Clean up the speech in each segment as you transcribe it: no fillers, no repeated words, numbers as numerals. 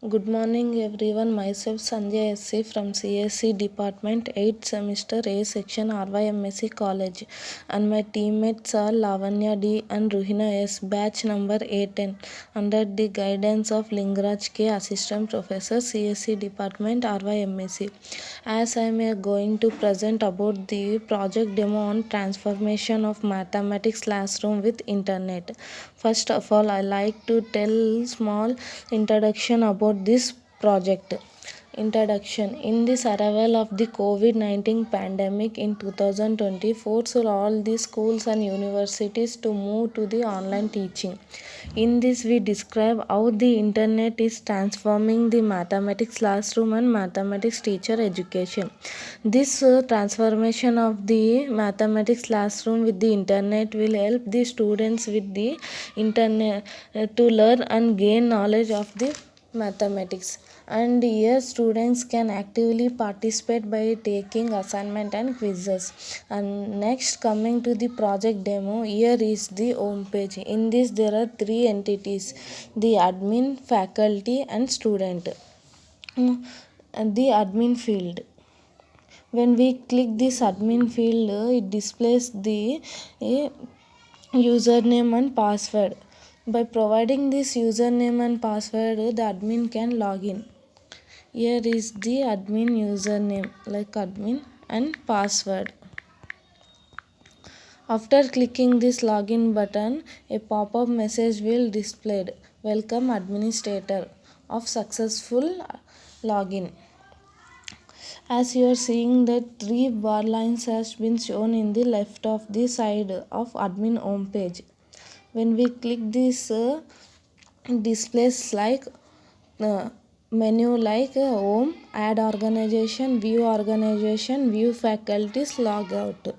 Good morning everyone. Myself Sanjay SC from CSC Department 8th semester A section RYMSC College, and my teammates are Lavanya D and Ruhina S, batch number A10, under the guidance of Lingaraj K, Assistant Professor, CSC Department RYMSC. As I am going to present about the project demo on transformation of mathematics classroom with internet. First of all, I like to tell small introduction about this project. Introduction. In this arrival of the COVID-19 pandemic in 2020 forced all the schools and universities to move to the online teaching. In this we describe how the internet is transforming the mathematics classroom and mathematics teacher education. This transformation of the mathematics classroom with the internet will help the students with the internet to learn and gain knowledge of the mathematics. And here students can actively participate by taking assignment and quizzes. And next, coming to the project demo, here is the home page. In this there are three entities: the admin, faculty and student. And the admin field, when we click this admin field, it displays the username and password. By providing this username and password, the admin can log in. Here is the admin username, like admin, and password. After clicking this login button, a pop-up message will displayed. Welcome administrator of successful login. As you are seeing, that three bar lines has been shown in the left of the side of admin home page. When we click this, displays like menu like home, add organization, view faculties, log out.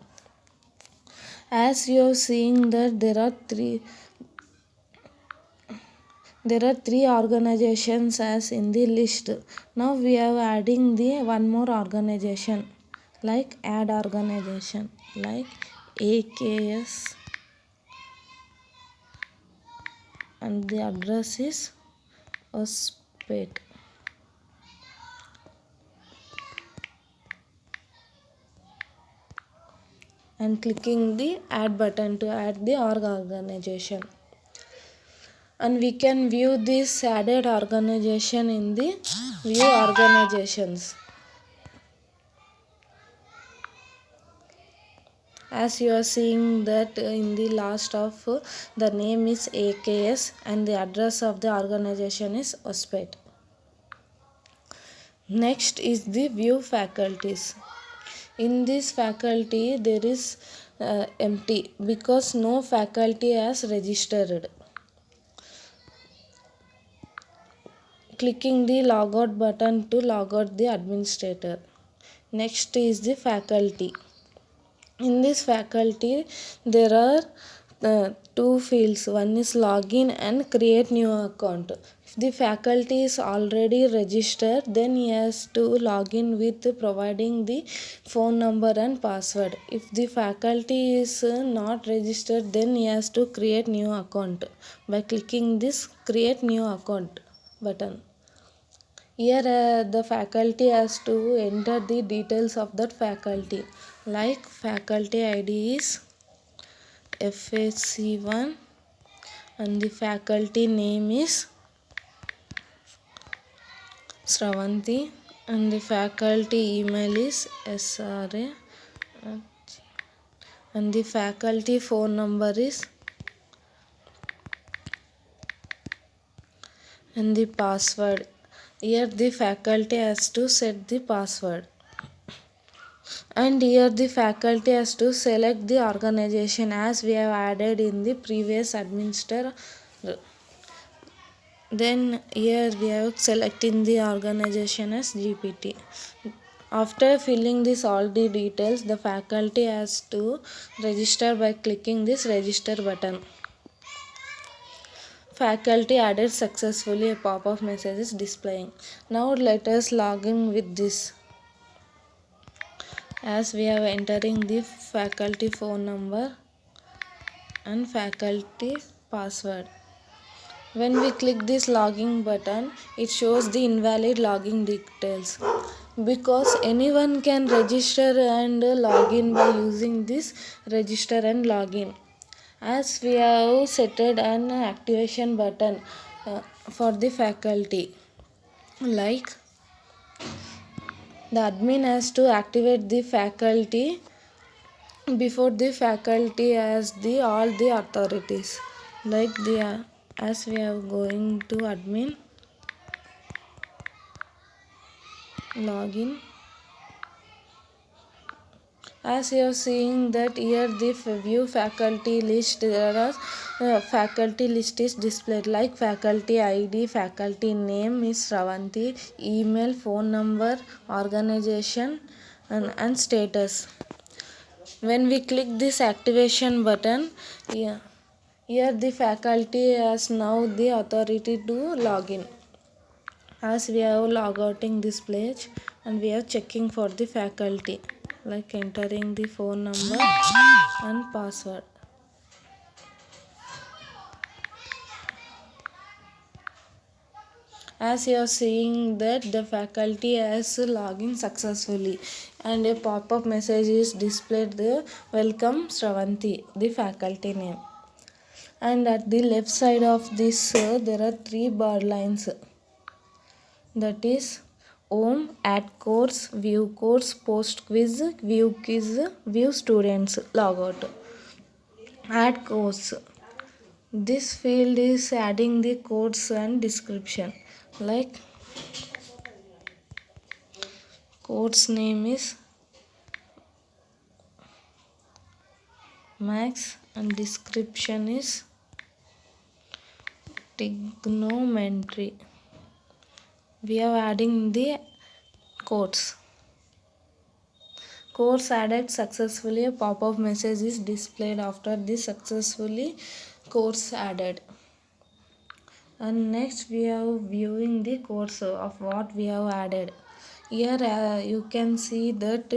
As you are seeing that there are three organizations as in the list. Now we are adding the one more organization, like add organization, like AKS, and the address is Hospet. And clicking the add button to add the organization. And we can view this added organization in the view organizations. As you are seeing that in the last of the name is AKS and the address of the organization is Hospet. Next is the view faculties. In this faculty there is empty because no faculty has registered. Clicking the logout button to log out the administrator. Next is the faculty. In this faculty there are two fields. One is login and create new account. If the faculty is already registered, then he has to log in with providing the phone number and password. If the faculty is not registered, then he has to create new account by clicking this create new account button. Here the faculty has to enter the details of that faculty, like faculty ID is FAC1 and the faculty name is Sravanti and the faculty email is SRA and the faculty phone number is and the password. Here the faculty has to set the password. And here the faculty has to select the organization as we have added in the previous administrator. Then here we have selecting the organization as GPT. After filling this all the details, the faculty has to register by clicking this register button. Faculty added successfully, a pop-up message is displaying. Now let us log in with this. As we are entering the faculty phone number and faculty password. When we click this login button, it shows the invalid login details because anyone can register and log in by using this register and login. As we have set an activation button for the faculty, like the admin has to activate the faculty before the faculty as the all the authorities, like the as we are going to admin login. As you are seeing that here the view faculty list, there are faculty list is displayed like faculty ID, faculty name is Shravanti, email, phone number, organization and status. When we click this activation button, here the faculty has now the authority to log in. As we have log outing this page and we are checking for the faculty, like entering the phone number and password. As you are seeing that the faculty has logged in successfully and a pop-up message is displayed, the welcome Shravanti, the faculty name. And at the left side of this there are three bar lines, that is home, add course, view course, post quiz, view students, logout. Add course. This field is adding the course and description, like course name is Max and description is trigonometry. We are adding the course. Course added successfully. A pop-up message is displayed after the successfully course added. And next we are viewing the course of what we have added. Here you can see that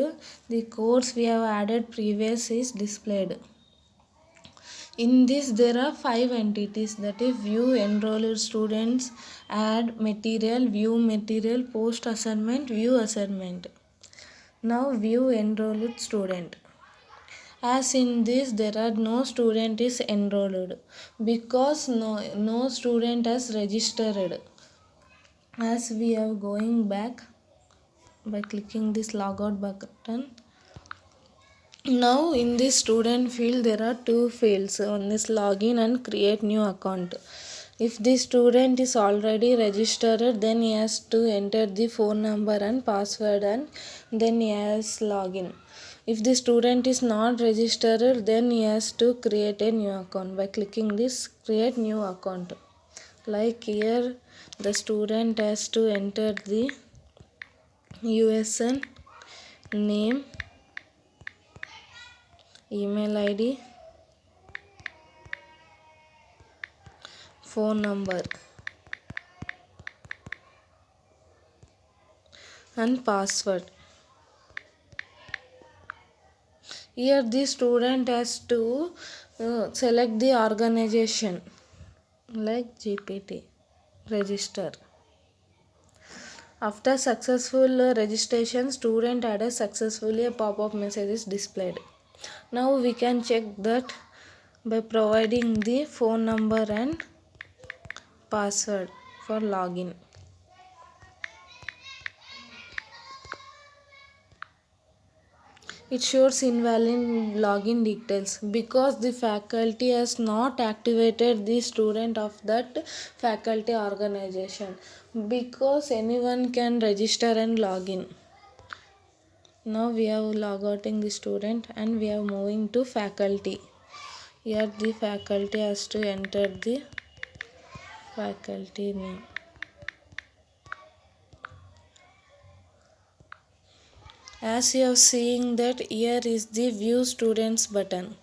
the course we have added previous is displayed. In this there are 5 entities, that is view enrolled students, add material, view material, post assignment, view assignment. Now view enrolled student. As in this there are no student is enrolled because no student has registered. As we are going back by clicking this logout button, now in this student field there are two fields. One is login and create new account. If the student is already registered, then he has to enter the phone number and password and then he has login. If the student is not registered, then he has to create a new account by clicking this create new account. Like here the student has to enter the USN, name, email ID, phone number and password. Here the student has to select the organization like GPT, register. After successful registration, student added successfully, a pop-up message is displayed. Now we can check that by providing the phone number and password for login. It shows invalid login details because the faculty has not activated the student of that faculty organization, because anyone can register and log in. Now we are logouting the student and we are moving to faculty. Here the faculty has to enter the faculty name. As you are seeing that here is the view students button.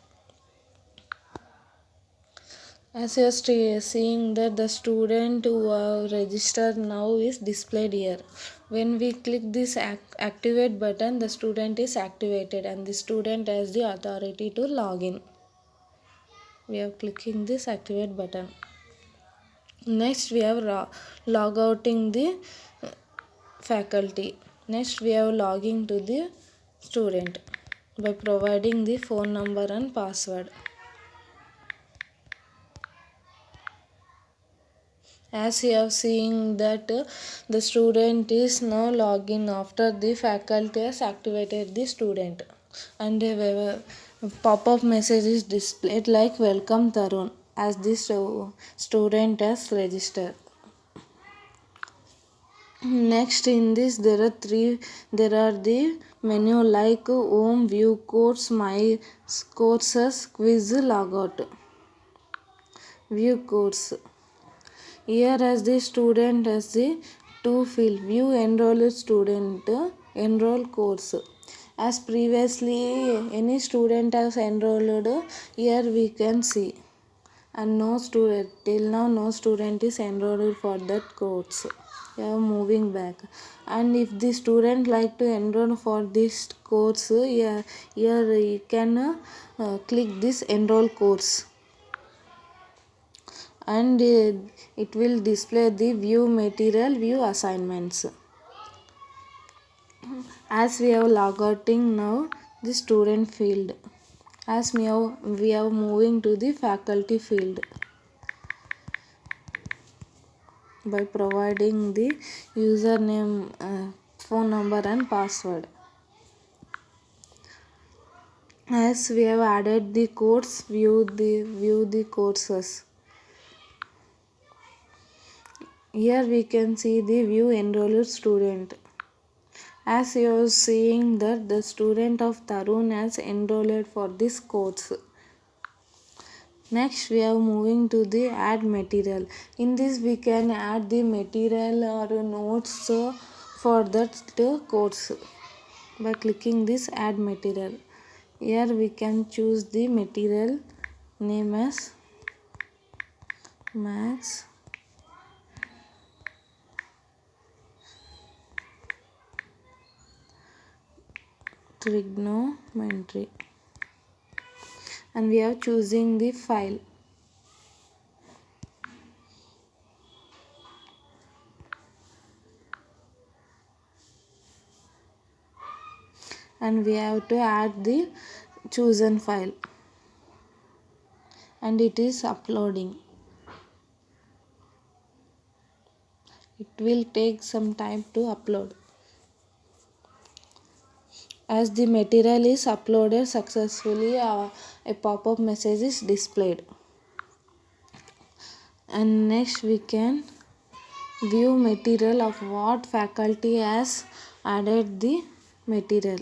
As you are seeing that the student who have registered now is displayed here. When we click this activate button, the student is activated and the student has the authority to log in. We are clicking this activate button. Next we have log outing the faculty. Next we have logging to the student by providing the phone number and password. As you have seen that the student is now logging after the faculty has activated the student, and a pop-up message is displayed like welcome Tarun as the student has registered. Next in this there are the menu like home, view course, my courses, quiz, logout. View course. Here as the student has the two field view enrolled student enroll course. As previously any student has enrolled, here we can see, and no student till now no student is enrolled for that course. We are moving back, and if the student like to enroll for this course, here you can click this enroll course, and it will display the view material, view assignments. As we have logouting now the student field, as we are moving to the faculty field by providing the username, phone number and password. As we have added the course, view the courses. Here we can see the view enrolled student. As you are seeing that the student of Tarun has enrolled for this course. Next we are moving to the add material. In this we can add the material or notes for that course by clicking this add material. Here we can choose the material name as Max Trigonometry, and we are choosing the file. And we have to add the chosen file, and it is uploading. It will take some time to upload. As the material is uploaded successfully, a pop-up message is displayed. And next we can view material of what faculty has added the material.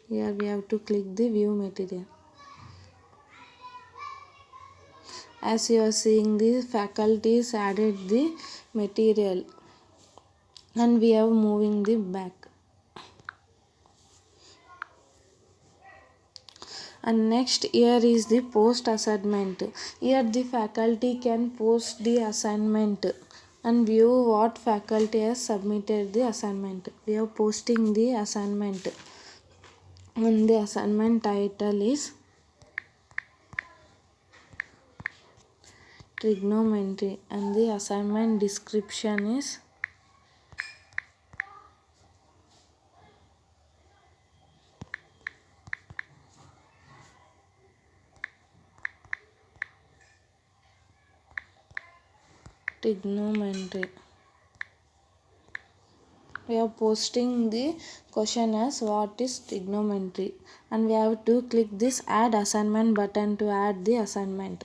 Here we have to click the view material. As you are seeing, the faculties added the material, and we are moving the back. And next here is the post assignment. Here the faculty can post the assignment and view what faculty has submitted the assignment. We are posting the assignment, and the assignment title is trigonometry, and the assignment description is trigonometry. We are posting the question as what is trigonometry, and we have to click this add assignment button to add the assignment.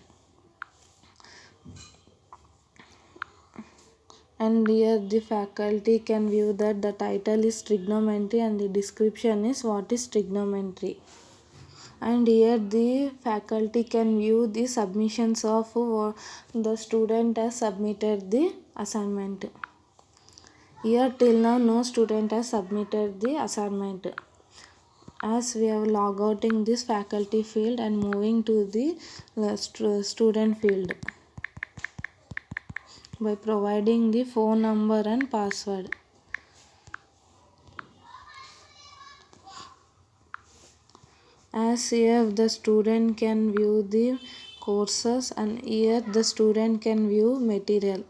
And here the faculty can view that the title is trigonometry and the description is what is trigonometry. And here the faculty can view the submissions of the student has submitted the assignment. Here till now no student has submitted the assignment. As we have log out in this faculty field and moving to the student field by providing the phone number and password. As here the student can view the courses, and here the student can view material.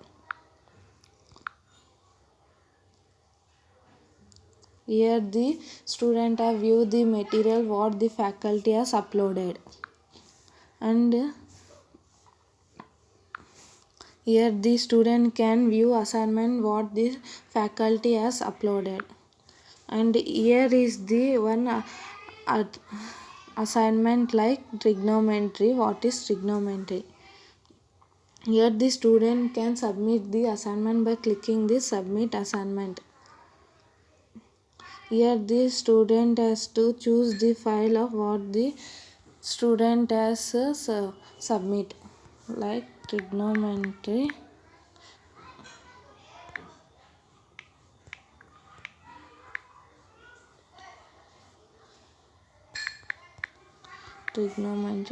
Here the student have view the material what the faculty has uploaded, and here the student can view assignment what the faculty has uploaded. And here is the one assignment like trigonometry. What is trigonometry? Here the student can submit the assignment by clicking the submit assignment. Here the student has to choose the file of what the student has submit, like trigonometry.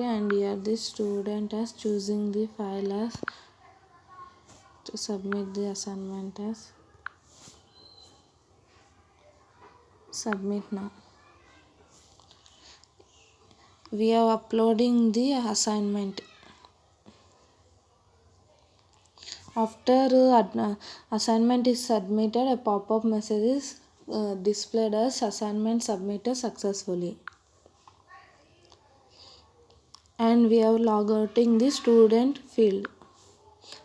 And here the student is choosing the file as to submit the assignment as submit now. We are uploading the assignment. After assignment is submitted, a pop-up message is displayed as assignment submitted successfully. And we are logging the student field.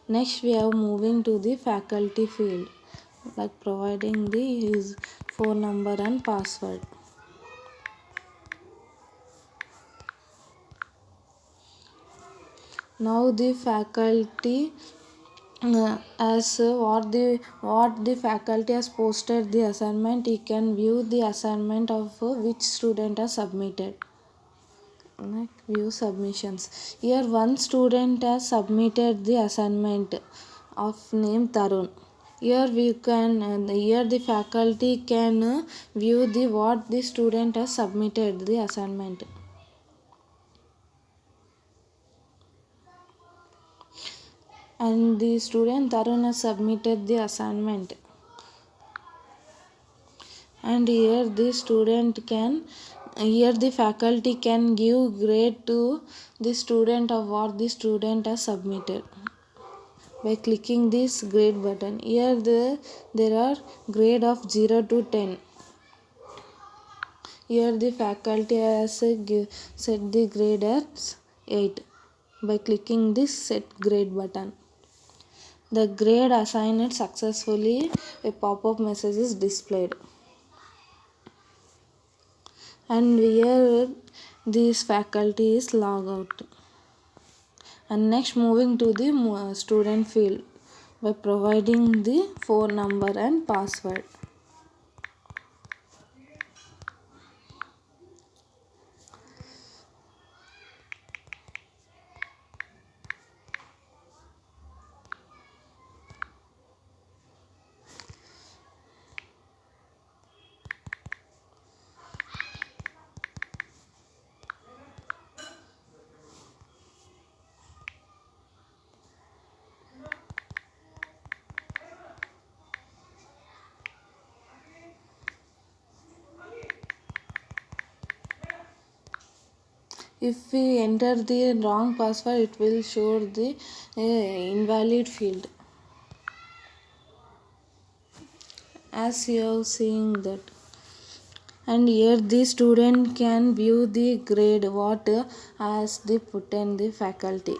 Next we are moving to the faculty field, like providing his phone number and password. Now the faculty as what the faculty has posted the assignment, he can view the assignment of which student has submitted. Like view submissions. Here one student has submitted the assignment of name Tarun. Here we can here the faculty can view the what the student has submitted the assignment. And the student Tarun has submitted the assignment. And here the faculty can give grade to the student of what the student has submitted by clicking this grade button. Here there are grade of 0 to 10. Here the faculty has set the grade as 8 by clicking this set grade button. The grade assigned successfully, a pop-up message is displayed. And here this faculty is log out. And next moving to the student field by providing the phone number and password. If we enter the wrong password, it will show the invalid field. As you are seeing that. And here the student can view the grade what has the put in the faculty.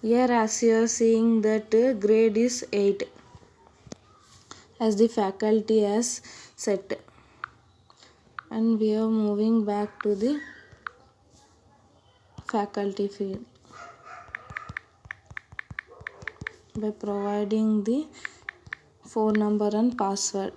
Here as you are seeing that grade is 8 as the faculty has set. And we are moving back to the faculty field by providing the phone number and password.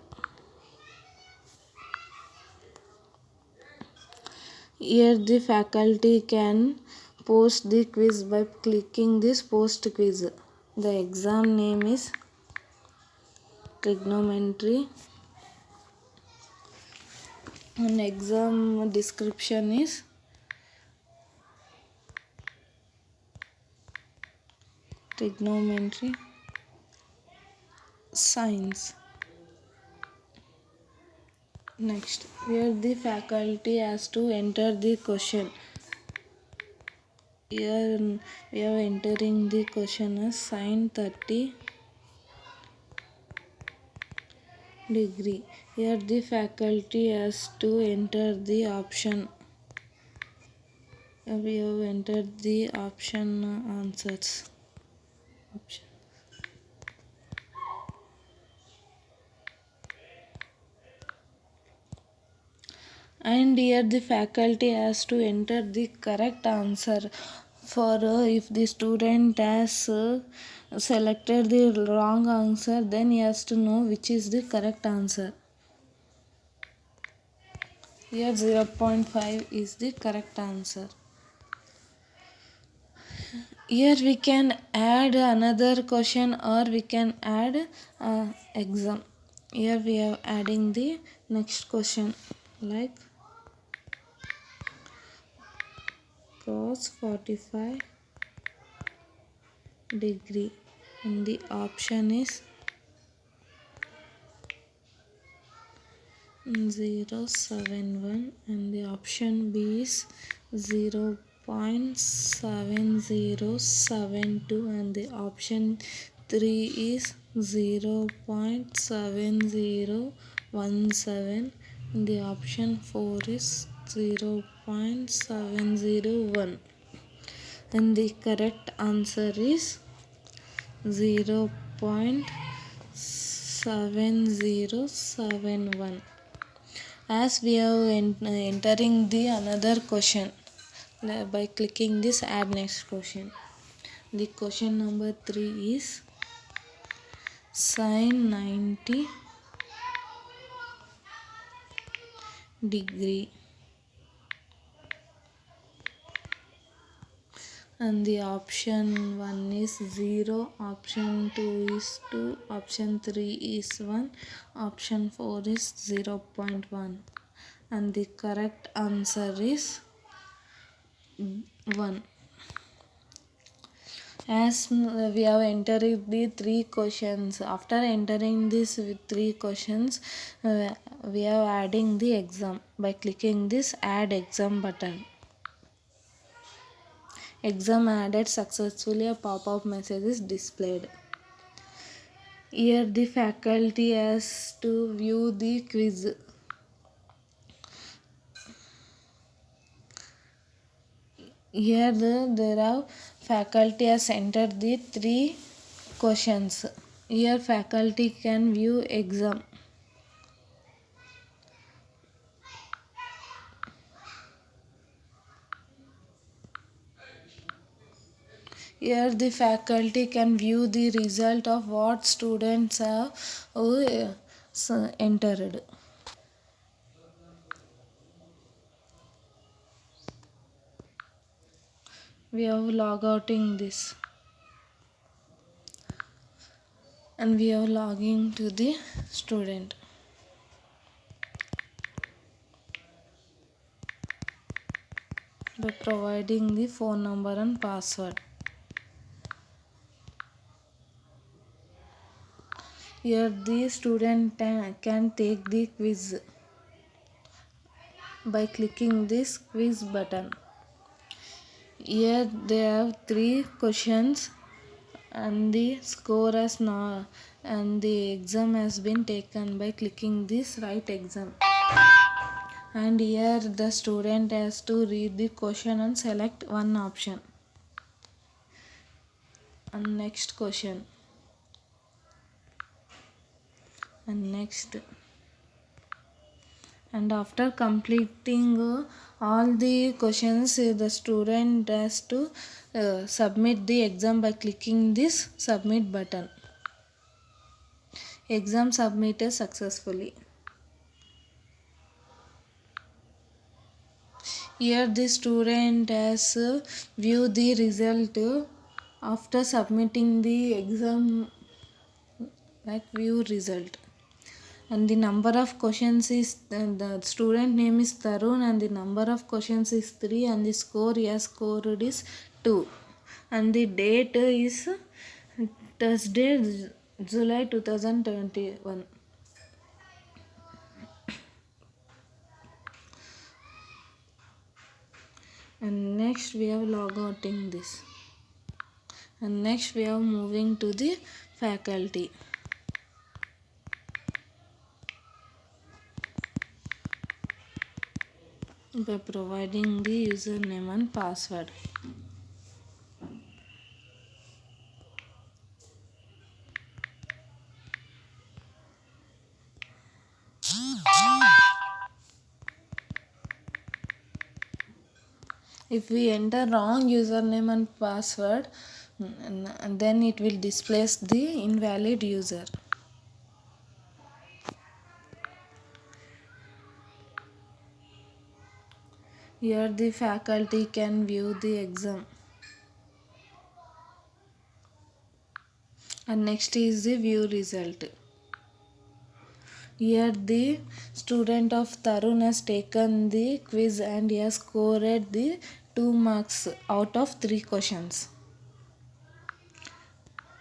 Here the faculty can post the quiz by clicking this post quiz. The exam name is trigonometry and exam description is trigonometry science. Next, here the faculty has to enter the question. Here we are entering the question as sine 30 degree. Here the faculty has to enter the option. We have entered the option answers. Option. And here the faculty has to enter the correct answer. For if the student has selected the wrong answer, then he has to know which is the correct answer. Here 0.5 is the correct answer. Here we can add another question or we can add exam. Here we are adding the next question like cos 45 degree, and the option is 0.71 and the option B is 0.7072 and the option 3 is 0.7017 and the option 4 is 0.701 and the correct answer is 0.7071. As we are entering the another question by clicking this add next question. The question number 3 is sine 90 degree and the option 1 is 0, option 2 is 2, option 3 is 1, option 4 is 0.1 and the correct answer is 1. As we have entered the 3 questions, after entering these 3 questions, we are adding the exam by clicking this add exam button. Exam added successfully, a pop-up message is displayed. Here the faculty has to view the quiz. Here there are faculty has entered the 3 questions. Here faculty can view exam. Here the faculty can view the result of what students have entered. We have log outing this and we are logging to the student. By providing the phone number and password. Here the student can take the quiz by clicking this quiz button. Here they have 3 questions and the score has not and the exam has been taken by clicking this write exam. And here the student has to read the question and select one option. And next question. And next. And after completing all the questions, the student has to submit the exam by clicking this submit button. Exam submitted successfully. Here the student has viewed the result after submitting the exam, like view result. And the number of questions is the student name is Tarun and the number of questions is 3 and the score he has scored is 2 and the date is Thursday, July 2021. And next we have log outing this, and next we are moving to the faculty. By providing the username and password. If we enter wrong username and password, then it will displace the invalid user. Here the faculty can view the exam. And next is the view result. Here the student of Tarun has taken the quiz and he has scored the 2 marks out of 3 questions.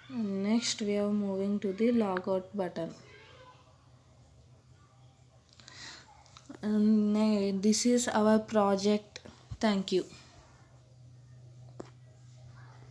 And next we are moving to the logout button. And this is our project. Thank you.